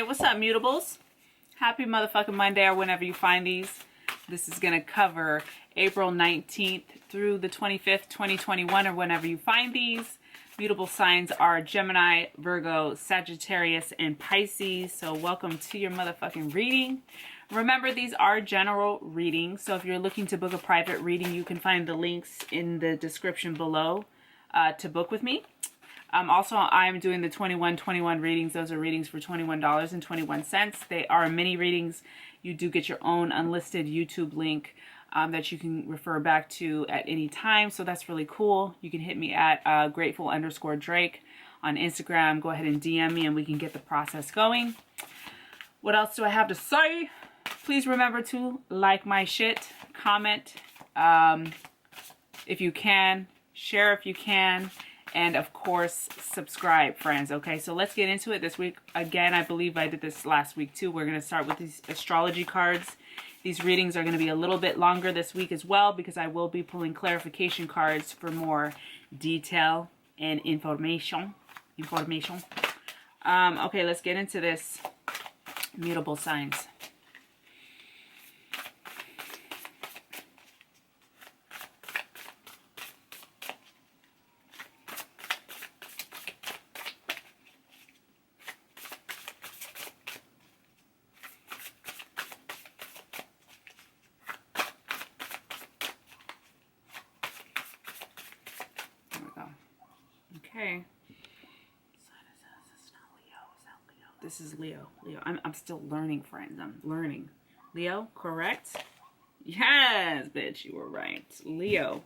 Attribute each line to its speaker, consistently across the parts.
Speaker 1: Hey, what's up, Mutables? Happy motherfucking Monday, or whenever you find these. This is going to cover April 19th through the 25th, 2021, or whenever you find these. Mutable signs are Gemini, Virgo, Sagittarius, and Pisces. So welcome to your motherfucking reading. Remember, these are general readings. So if you're looking to book a private reading, you can find the links in the description below to book with me. Also, I'm doing the 2121 readings. Those are readings for $21.21. They are mini readings. You do get your own unlisted YouTube link that you can refer back to at any time. So that's really cool. You can hit me at grateful_Drake on Instagram. Go ahead and DM me and we can get the process going. What else do I have to say? Please remember to like my shit, comment if you can, share if you can, and of course subscribe, friends. Okay, so let's get into it this week. Again, I believe I did this last week too. We're going to start with these astrology cards. These readings are going to be a little bit longer this week as well, because I will be pulling clarification cards for more detail and information. Okay, let's get into this. Mutable signs. Okay. This is Leo. I'm still learning, friends. I'm learning. Leo, correct? Yes, bitch, you were right. Leo.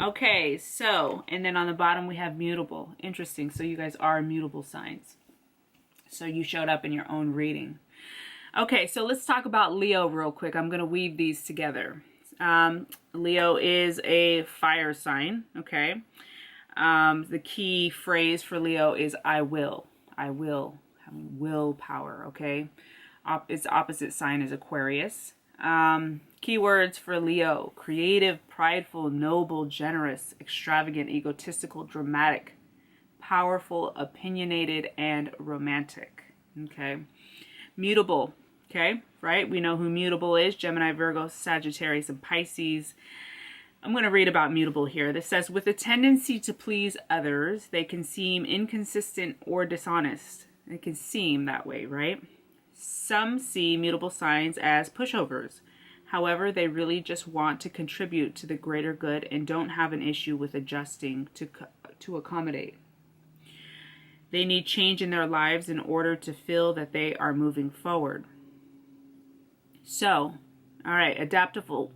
Speaker 1: Okay, so, and then on the bottom we have mutable. Interesting. So you guys are mutable signs. So you showed up in your own reading. Okay, so let's talk about Leo real quick. I'm going to weave these together. Leo is a fire sign, okay? The key phrase for Leo is I will. I will. Having willpower, okay? Its opposite sign is Aquarius. Keywords for Leo: creative, prideful, noble, generous, extravagant, egotistical, dramatic, powerful, opinionated, and romantic. Okay. Mutable. Okay, right? We know who mutable is: Gemini, Virgo, Sagittarius, and Pisces. I'm going to read about mutable here. This says, with a tendency to please others, they can seem inconsistent or dishonest. It can seem that way, right? Some see mutable signs as pushovers. However, they really just want to contribute to the greater good and don't have an issue with adjusting to accommodate. They need change in their lives in order to feel that they are moving forward. So, all right, adaptable,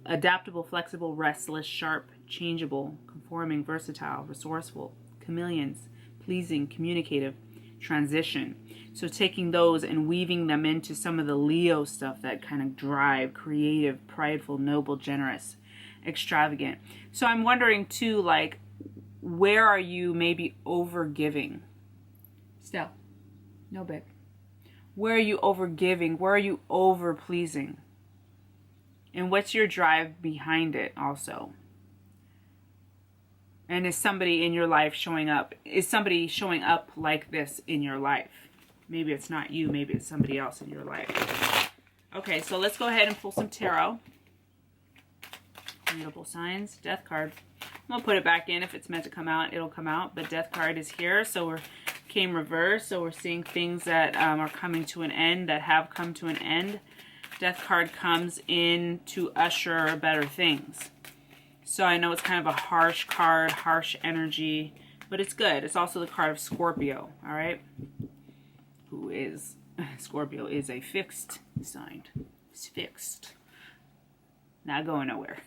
Speaker 1: flexible, restless, sharp, changeable, conforming, versatile, resourceful, chameleons, pleasing, communicative, transition. So taking those and weaving them into some of the Leo stuff that kind of drive: creative, prideful, noble, generous, extravagant. So I'm wondering too, like, where are you maybe over giving? Still, no, babe. Where are you over giving? Where are you over pleasing? And what's your drive behind it also? And is somebody in your life showing up? Is somebody showing up like this in your life? Maybe it's not you. Maybe it's somebody else in your life. Okay, so let's go ahead and pull some tarot. Mutable signs. Death card. I'm going to put it back in. If it's meant to come out, it'll come out. But Death card is here. So came reversed. So we're seeing things that are coming to an end, that have come to an end. Death card comes in to usher better things. So I know it's kind of a harsh card, harsh energy, but it's good. It's also the card of Scorpio, all right? Scorpio is a fixed sign. It's fixed. Not going nowhere.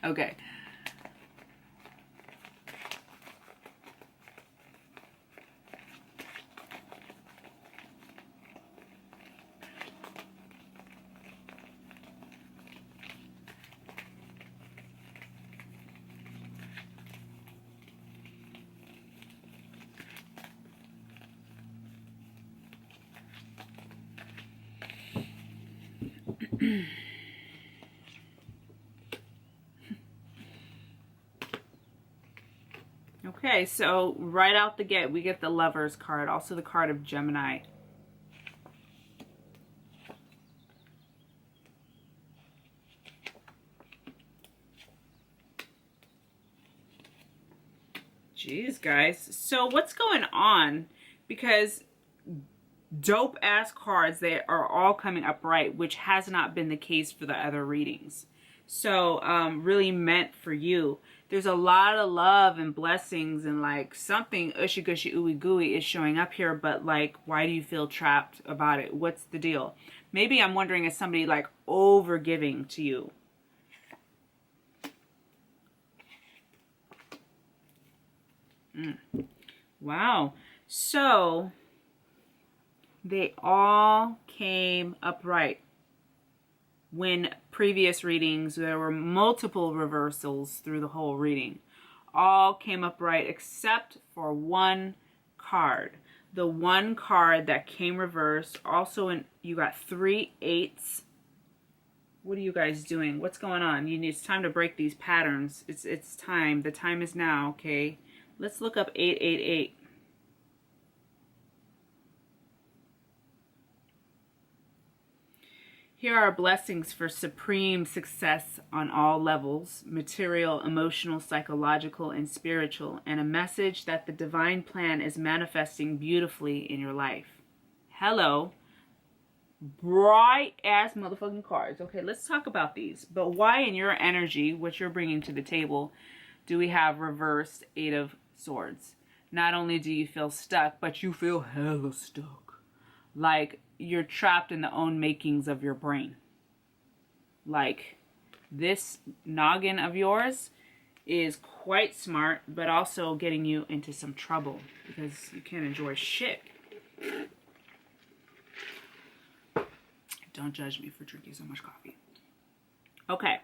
Speaker 1: Okay. Okay, so right out the gate, we get the Lovers card, also the card of Gemini. Jeez, guys. So what's going on? Because dope ass cards, they are all coming upright, which has not been the case for the other readings. So really meant for you. There's a lot of love and blessings, and like something ushy gushy ooey gooey is showing up here, but like, why do you feel trapped about it? What's the deal? Maybe I'm wondering, is somebody like over giving to you? Wow. So they all came upright. When previous readings, there were multiple reversals through the whole reading. All came upright except for one card. The one card that came reversed. Also, you got 3 8s. What are you guys doing? What's going on? It's time to break these patterns. It's time. The time is now, okay? Let's look up 888. Here are blessings for supreme success on all levels: material, emotional, psychological, and spiritual, and a message that the divine plan is manifesting beautifully in your life. Hello. Bright ass motherfucking cards. Okay, let's talk about these. But why in your energy, what you're bringing to the table, do we have reversed 8 of Swords? Not only do you feel stuck, but you feel hella stuck. Like you're trapped in the own makings of your brain. Like this noggin of yours is quite smart, but also getting you into some trouble because you can't enjoy shit. Don't judge me for drinking so much coffee. Okay,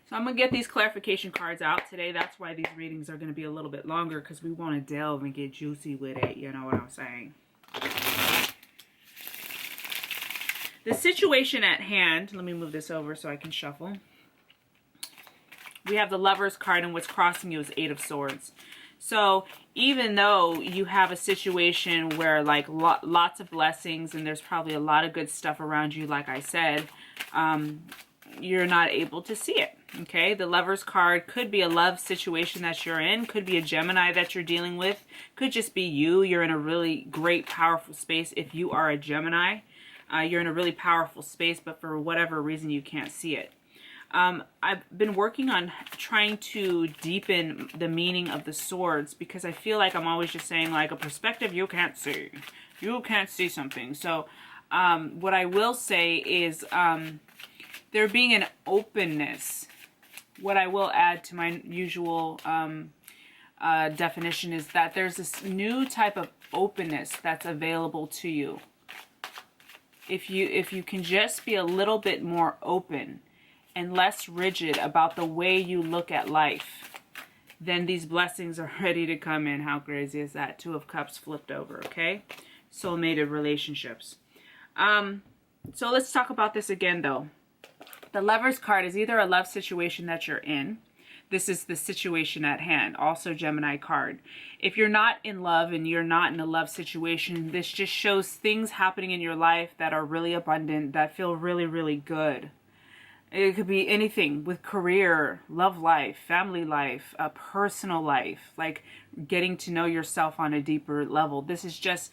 Speaker 1: so I'm going to get these clarification cards out today. That's why these readings are going to be a little bit longer, because we want to delve and get juicy with it. You know what I'm saying? The situation at hand, let me move this over so I can shuffle. We have the Lover's card, and what's crossing you is 8 of Swords. So even though you have a situation where like lots of blessings and there's probably a lot of good stuff around you, like I said, you're not able to see it. Okay, the Lover's card could be a love situation that you're in, could be a Gemini that you're dealing with, could just be you. You're in a really great, powerful space. If you are a Gemini, you're in a really powerful space, but for whatever reason, you can't see it. I've been working on trying to deepen the meaning of the swords, because I feel like I'm always just saying like a perspective you can't see. You can't see something. So what I will say is there being an openness. What I will add to my usual definition is that there's this new type of openness that's available to you. If you can just be a little bit more open and less rigid about the way you look at life, then these blessings are ready to come in. How crazy is that? 2 of Cups flipped over, okay? Soulmated relationships. So let's talk about this again, though. The Lover's card is either a love situation that you're in. This is the situation at hand. Also Gemini card. If you're not in love and you're not in a love situation, this just shows things happening in your life that are really abundant, that feel really, really good. It could be anything with career, love life, family life, a personal life, like getting to know yourself on a deeper level. This is just,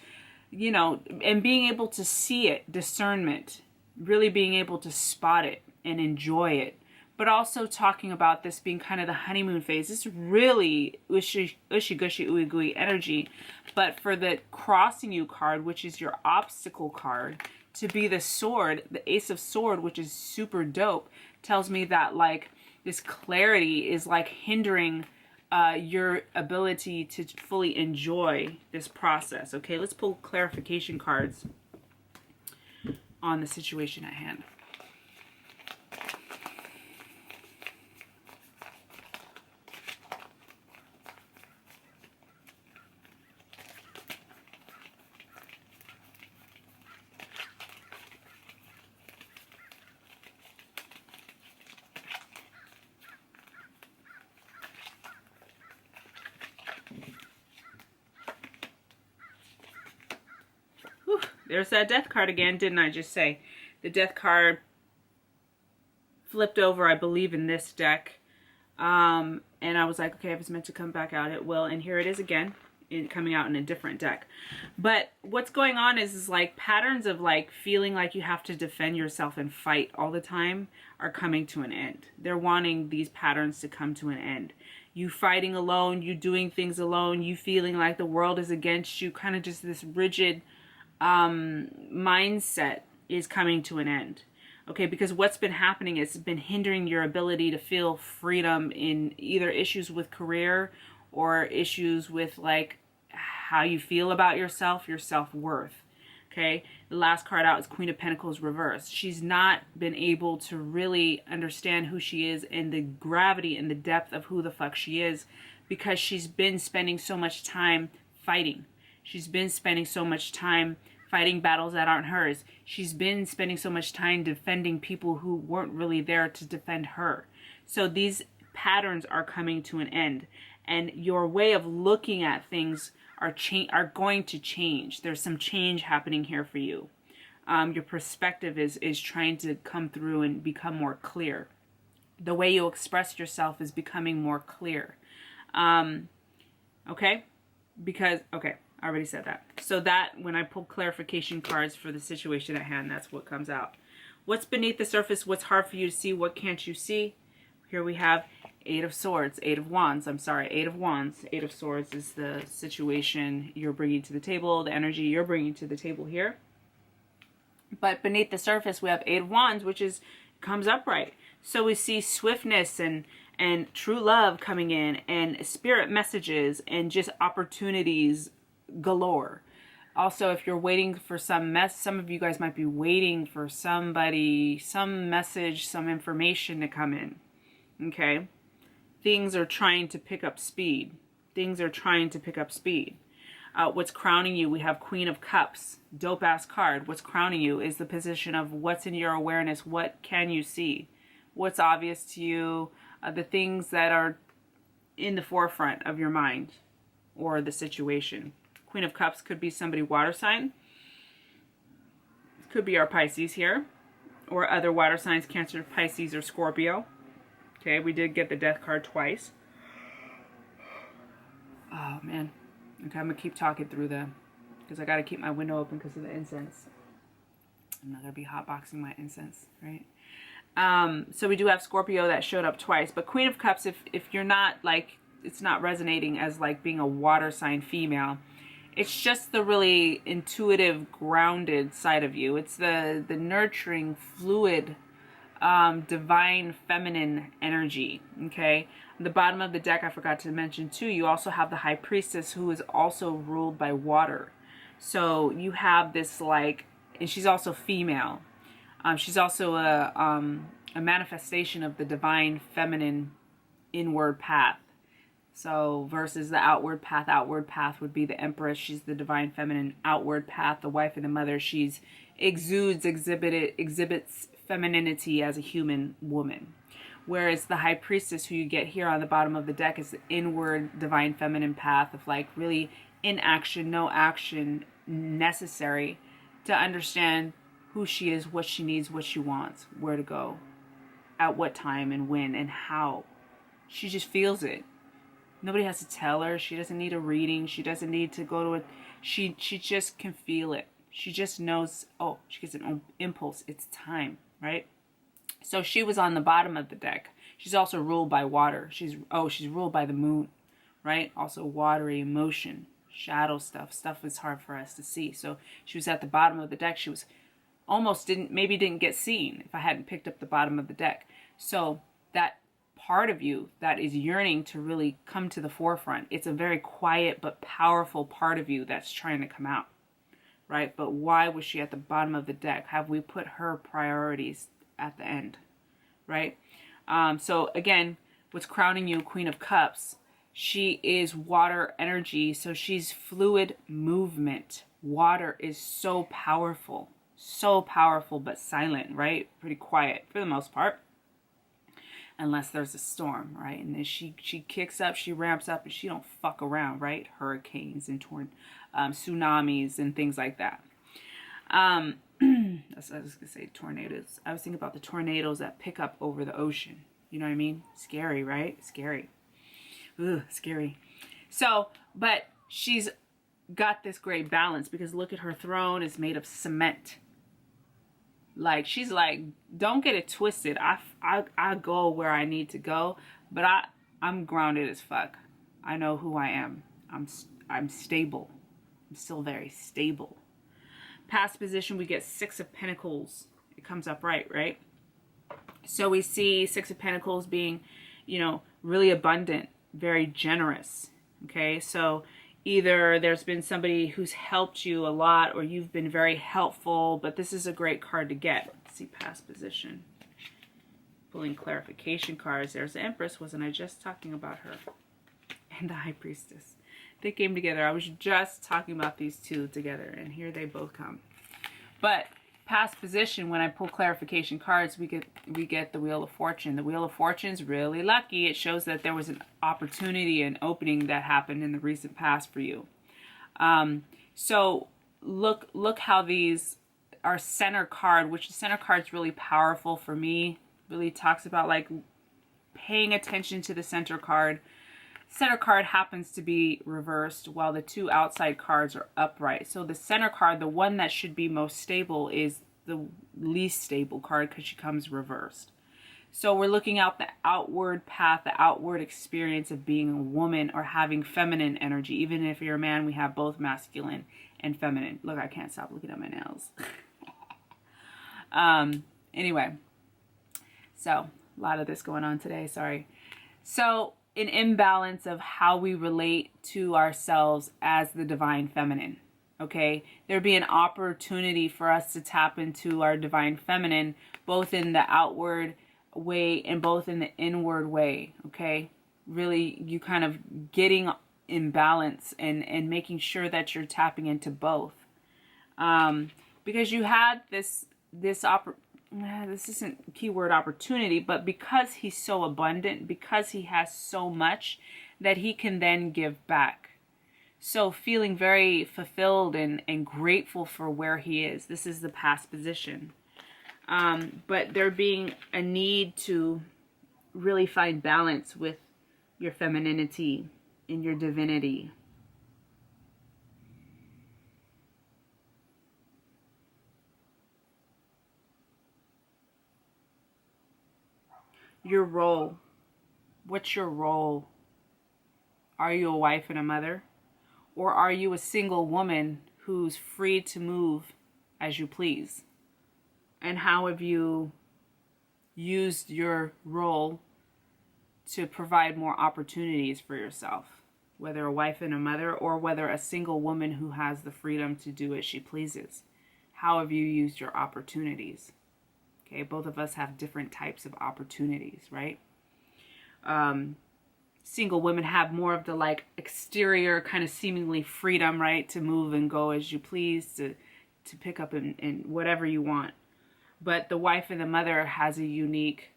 Speaker 1: you know, and being able to see it, discernment, really being able to spot it and enjoy it. But also talking about this being kind of the honeymoon phase. This is really ushy gushy ooey gooey energy. But for the crossing you card, which is your obstacle card, to be the sword, the Ace of Sword, which is super dope, tells me that like this clarity is like hindering your ability to fully enjoy this process. Okay, let's pull clarification cards on the situation at hand. There's that Death card again, didn't I just say? The Death card flipped over, I believe, in this deck. And I was like, okay, if it's meant to come back out, it will. And here it is again, coming out in a different deck. But what's going on is like patterns of like feeling like you have to defend yourself and fight all the time are coming to an end. They're wanting these patterns to come to an end. You fighting alone, you doing things alone, you feeling like the world is against you, kind of just this rigid mindset is coming to an end. Okay, because what's been happening is it's been hindering your ability to feel freedom in either issues with career or issues with like how you feel about yourself, your self-worth. Okay, the last card out is Queen of Pentacles reversed. She's not been able to really understand who she is and the gravity and the depth of who the fuck she is, because she's been spending so much time fighting. She's been spending so much time fighting battles that aren't hers. She's been spending so much time defending people who weren't really there to defend her. So these patterns are coming to an end, and your way of looking at things are going to change. There's some change happening here for you. Your perspective is trying to come through and become more clear. The way you express yourself is becoming more clear. Okay? Because, okay, I already said that. So that, when I pull clarification cards for the situation at hand, that's what comes out. What's beneath the surface? What's hard for you to see? What can't you see? Here we have Eight of Swords, Eight of Wands. I'm sorry, Eight of Wands. Eight of Swords is the situation you're bringing to the table, the energy you're bringing to the table here. But beneath the surface, we have Eight of Wands, which is comes upright. So we see swiftness and true love coming in, and spirit messages, and just opportunities galore. Also, if you're waiting for some of you guys might be waiting for somebody, some message, some information to come in. Okay? Things are trying to pick up speed. Things are trying to pick up speed. What's crowning you? We have Queen of Cups. Dope ass card. What's crowning you is the position of what's in your awareness. What can you see? What's obvious to you? The things that are in the forefront of your mind or the situation. Queen of Cups could be somebody water sign. Could be our Pisces here. Or other water signs, Cancer, Pisces, or Scorpio. Okay, we did get the Death card twice. Oh, man. Okay, I'm going to keep talking through them, because I got to keep my window open because of the incense. I'm not going to be hotboxing my incense, right? So we do have Scorpio that showed up twice. But Queen of Cups, if you're not, like, it's not resonating as, like, being a water sign female. It's just the really intuitive, grounded side of you. It's the nurturing, fluid, divine feminine energy. Okay, the bottom of the deck, I forgot to mention too, you also have the High Priestess, who is also ruled by water. So you have this, like, and she's also female. She's also a manifestation of the divine feminine inward path. So versus the outward path would be the Empress. She's the divine feminine outward path, the wife and the mother. She's exhibits femininity as a human woman. Whereas the High Priestess, who you get here on the bottom of the deck, is the inward divine feminine path of, like, really inaction, no action necessary to understand who she is, what she needs, what she wants, where to go, at what time and when and how. She just feels it. Nobody has to tell her. She doesn't need a reading. She doesn't need to go to a... She just can feel it. She just knows, oh, she gets an impulse. It's time, right? So she was on the bottom of the deck. She's also ruled by water. She's ruled by the moon, right? Also watery emotion, shadow stuff. Stuff is hard for us to see. So she was at the bottom of the deck. She was almost didn't get seen if I hadn't picked up the bottom of the deck. So that part of you that is yearning to really come to the forefront, it's a very quiet but powerful part of you that's trying to come out, right? But why was she at the bottom of the deck? Have we put her priorities at the end, right? So again, what's crowning you, Queen of Cups, she is water energy, so she's fluid movement. Water is so powerful but silent, right? Pretty quiet for the most part, unless there's a storm, right? And then she kicks up, she ramps up, and she don't fuck around, right? Hurricanes and tsunamis and things like that. I was gonna say tornadoes. I was thinking about the tornadoes that pick up over the ocean, You know what I mean? Scary, right? Scary. Ugh, scary. So, but she's got this great balance because look at her throne is made of cement. Like, she's like, don't get it twisted. I go where I need to go, but I'm grounded as fuck. I know who I am. I'm stable. I'm still very stable. Past position, we get Six of Pentacles. It comes up right? So we see Six of Pentacles being, you know, really abundant, very generous. Okay, so either there's been somebody who's helped you a lot or you've been very helpful, but this is a great card to get. Let's see past position. Pulling clarification cards. There's the Empress. Wasn't I just talking about her? And the High Priestess. They came together. I was just talking about these two together, and here they both come. But past position, when I pull clarification cards, we get the Wheel of Fortune. The Wheel of Fortune's really lucky. It shows that there was an opportunity, an opening that happened in the recent past for you. So look how these are center card, which the center card's really powerful for me. Really talks about like paying attention to the center card. Center card happens to be reversed while the two outside cards are upright. So the center card, the one that should be most stable, is the least stable card because she comes reversed. So we're looking out the outward path, the outward experience of being a woman or having feminine energy. Even if you're a man, we have both masculine and feminine. Look, I can't stop looking at my nails. Anyway, so a lot of this going on today, sorry. So an imbalance of how we relate to ourselves as the divine feminine. Okay, there'd be an opportunity for us to tap into our divine feminine, both in the outward way and both in the inward way. Okay, really, you kind of getting in balance and making sure that you're tapping into both, because you had this isn't keyword opportunity, but because he's so abundant, because he has so much that he can then give back. So feeling very fulfilled and grateful for where he is. This is the past position. But there being a need to really find balance with your femininity and your divinity. Your role. What's your role? Are you a wife and a mother? Or are you a single woman who's free to move as you please? And how have you used your role to provide more opportunities for yourself? Whether a wife and a mother or whether a single woman who has the freedom to do as she pleases. How have you used your opportunities? Okay, both of us have different types of opportunities, right? Single women have more of the like exterior kind of seemingly freedom, right? To move and go as you please, to pick up in whatever you want. But the wife and the mother has unique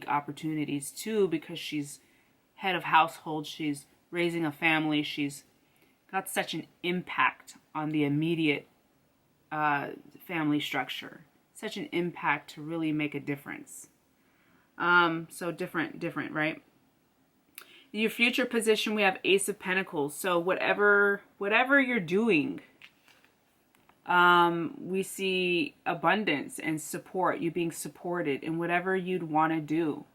Speaker 1: opportunities too, because she's head of household, she's raising a family, she's got such an impact on the immediate family structure. Such an impact to really make a difference. So different, right? In your future position, we have Ace of Pentacles. So whatever you're doing, we see abundance and support, you being supported in whatever you'd want to do.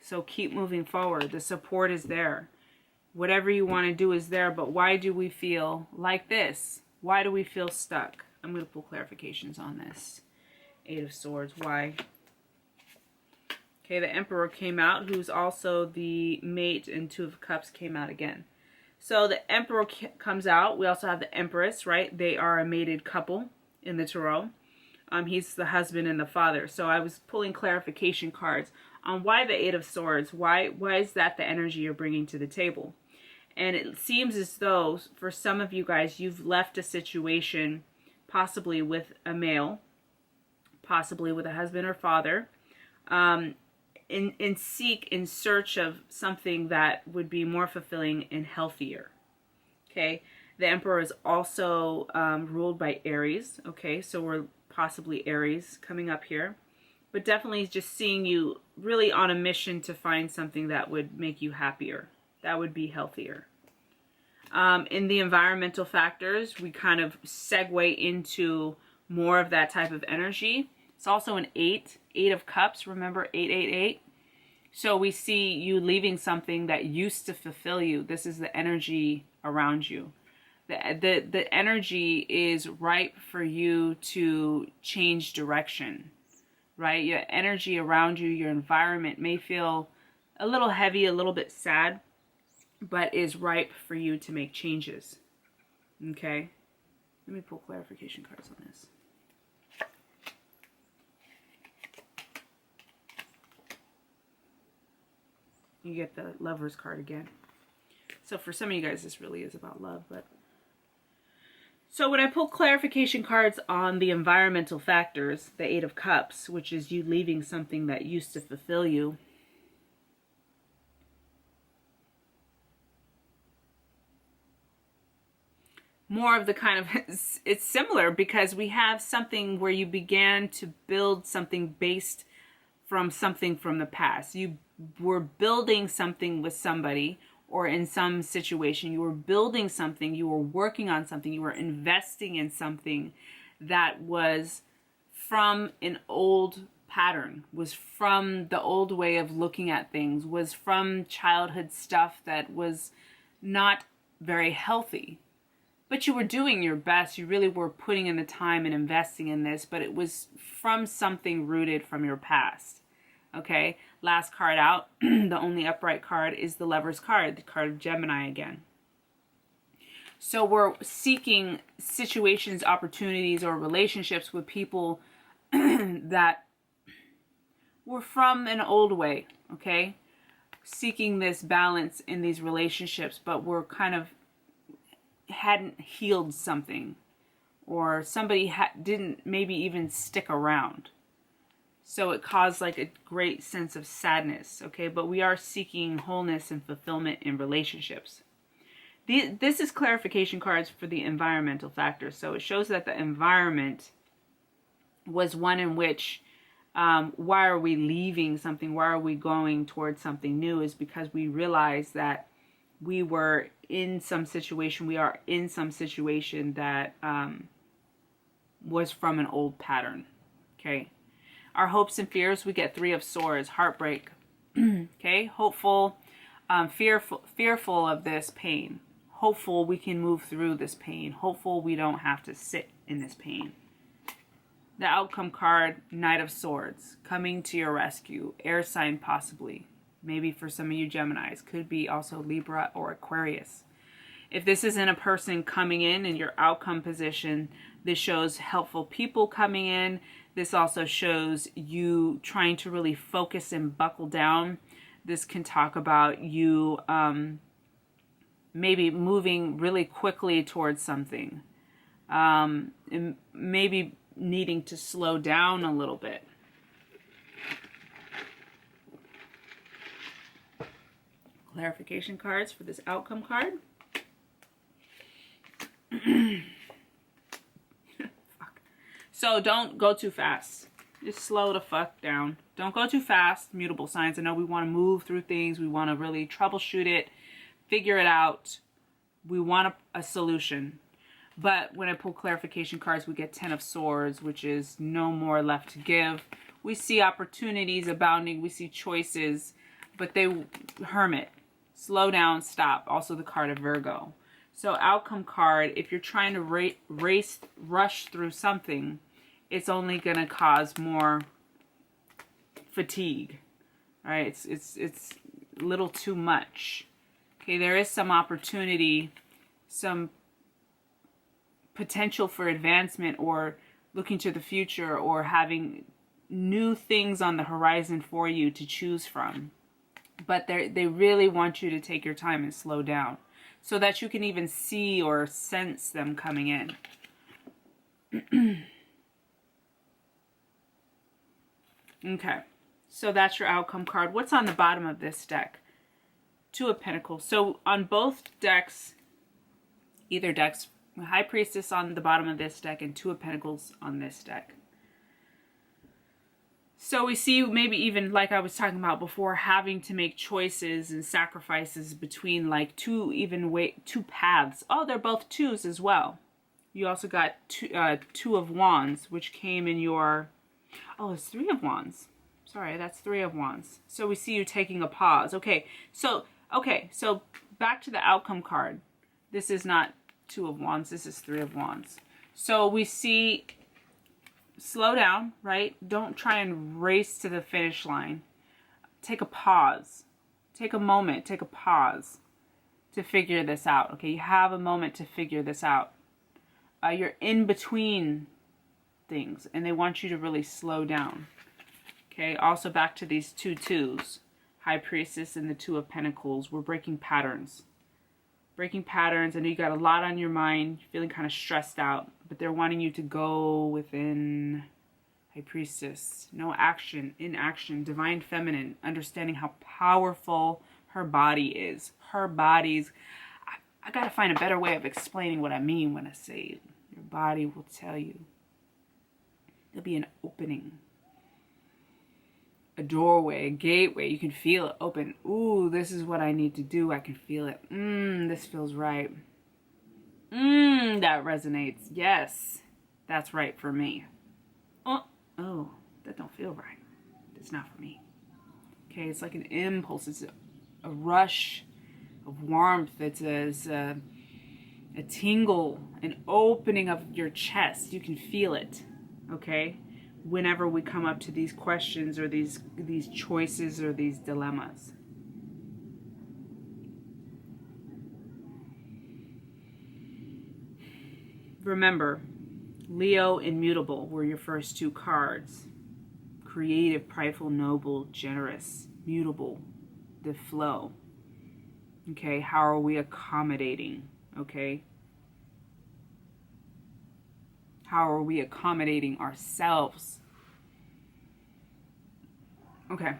Speaker 1: So keep moving forward. The support is there. Whatever you want to do is there, but why do we feel like this? Why do we feel stuck? I'm going to pull clarifications on this. Eight of Swords. Why? Okay, the Emperor came out, who's also the mate, and Two of Cups came out again. So the Emperor comes out. We also have the Empress, right? They are a mated couple in the Tarot. He's the husband and the father. So I was pulling clarification cards on why the Eight of Swords. Why is that the energy you're bringing to the table? And it seems as though for some of you guys, you've left a situation possibly with a male, possibly with a husband or father, in search of something that would be more fulfilling and healthier. Okay, the Emperor is also ruled by Aries. Okay, so we're possibly Aries coming up here, but definitely just seeing you really on a mission to find something that would make you happier, that would be healthier. In the environmental factors, we kind of segue into more of that type of energy. It's also an 8 of cups. Remember 888? So we see you leaving something that used to fulfill you. This is the energy around you. The energy is ripe for you to change direction, right? Your energy around you, your environment may feel a little heavy, a little bit sad, but is ripe for you to make changes. Okay? Let me pull clarification cards on this. You get the Lover's card again. So for some of you guys, this really is about love, but... So when I pull clarification cards on the environmental factors, the 8 of Cups, which is you leaving something that used to fulfill you, more of the kind of, it's similar because we have something where you began to build something based from something from the past. You were building something with somebody, or in some situation, you were building something, you were working on something, you were investing in something that was from an old pattern, was from the old way of looking at things, was from childhood stuff that was not very healthy. But you were doing your best. You really were putting in the time and investing in this, but it was from something rooted from your past. Okay, last card out, the only upright card is the Lover's card, the card of Gemini again. So we're seeking situations, opportunities, or relationships with people that were from an old way, okay? Seeking this balance in these relationships, but we're kind of hadn't healed something, or somebody didn't maybe even stick around. So it caused like a great sense of sadness, okay? But we are seeking wholeness and fulfillment in relationships. This is clarification cards for the environmental factors. So it shows that the environment was one in which, why are we leaving something? Why are we going towards something new? Is because we realized that we were in some situation, we are in some situation that was from an old pattern, okay? Our hopes and fears, we get 3 of Swords, heartbreak, okay? Hopeful, fearful of this pain. Hopeful we can move through this pain. Hopeful we don't have to sit in this pain. The outcome card, Knight of Swords, coming to your rescue. Air sign possibly. Maybe for some of you Geminis. Could be also Libra or Aquarius. If this isn't a person coming in your outcome position, this shows helpful people coming in. This also shows you trying to really focus and buckle down. This can talk about you maybe moving really quickly towards something. And maybe needing to slow down a little bit. Clarification cards for this outcome card. So don't go too fast. Just slow the fuck down. Don't go too fast. Mutable signs. I know we want to move through things. We want to really troubleshoot it. Figure it out. We want a solution. But when I pull clarification cards, we get 10 of Swords, which is no more left to give. We see opportunities abounding. We see choices. But they hermit. Slow down. Stop. Also the card of Virgo. So outcome card, if you're trying to rush through something, it's only going to cause more fatigue. All right, it's a little too much. Okay, there is some opportunity, some potential for advancement, or looking to the future, or having new things on the horizon for you to choose from. But they really want you to take your time and slow down, so that you can even see or sense them coming in. Okay, so that's your outcome card. What's on the bottom of this deck? 2 of Pentacles. So on both decks, either decks, High Priestess on the bottom of this deck and 2 of Pentacles on this deck. So we see maybe even like I was talking about before, having to make choices and sacrifices between like two paths. Oh, they're both twos as well. You also got two of wands, which came in your, oh, it's three of wands. Sorry, that's three of wands. So we see you taking a pause. Okay, so back to the outcome card. This is not two of wands, this is three of wands. So we see, slow down, right? Don't try and race to the finish line. Take a pause. Take a moment, take a pause to figure this out. Okay, you have a moment to figure this out. You're in between things and they want you to really slow down. Okay, also back to these two twos. High Priestess and the Two of Pentacles. We're breaking patterns. Breaking patterns. I know you got a lot on your mind. You're feeling kind of stressed out. But they're wanting you to go within. High Priestess. No action. Inaction. Divine Feminine. Understanding how powerful her body is. Her body's... I gotta find a better way of explaining what I mean when I say your body will tell you. There'll be an opening. A doorway, a gateway. You can feel it open. Ooh, this is what I need to do. I can feel it. This feels right. That resonates. Yes, that's right for me. Oh, that don't feel right. That's not for me. Okay, it's like an impulse. It's a rush of warmth. It's a tingle, an opening of your chest. You can feel it. Okay, whenever we come up to these questions or these choices or these dilemmas. Remember, Leo and Mutable were your first two cards. Creative, prideful, noble, generous. Mutable, the flow. Okay, how are we accommodating? Okay, how are we accommodating ourselves? Okay,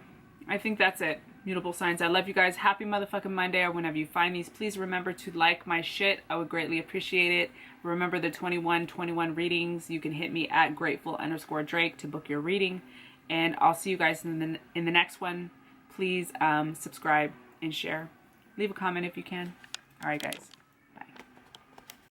Speaker 1: I think that's it. Mutable signs, I love you guys. Happy motherfucking Monday, or whenever you find these, please remember to like my shit. I would greatly appreciate it. Remember the 2121 readings. You can hit me at grateful_Drake to book your reading. And I'll see you guys in the next one. Please subscribe and share. Leave a comment if you can. All right, guys.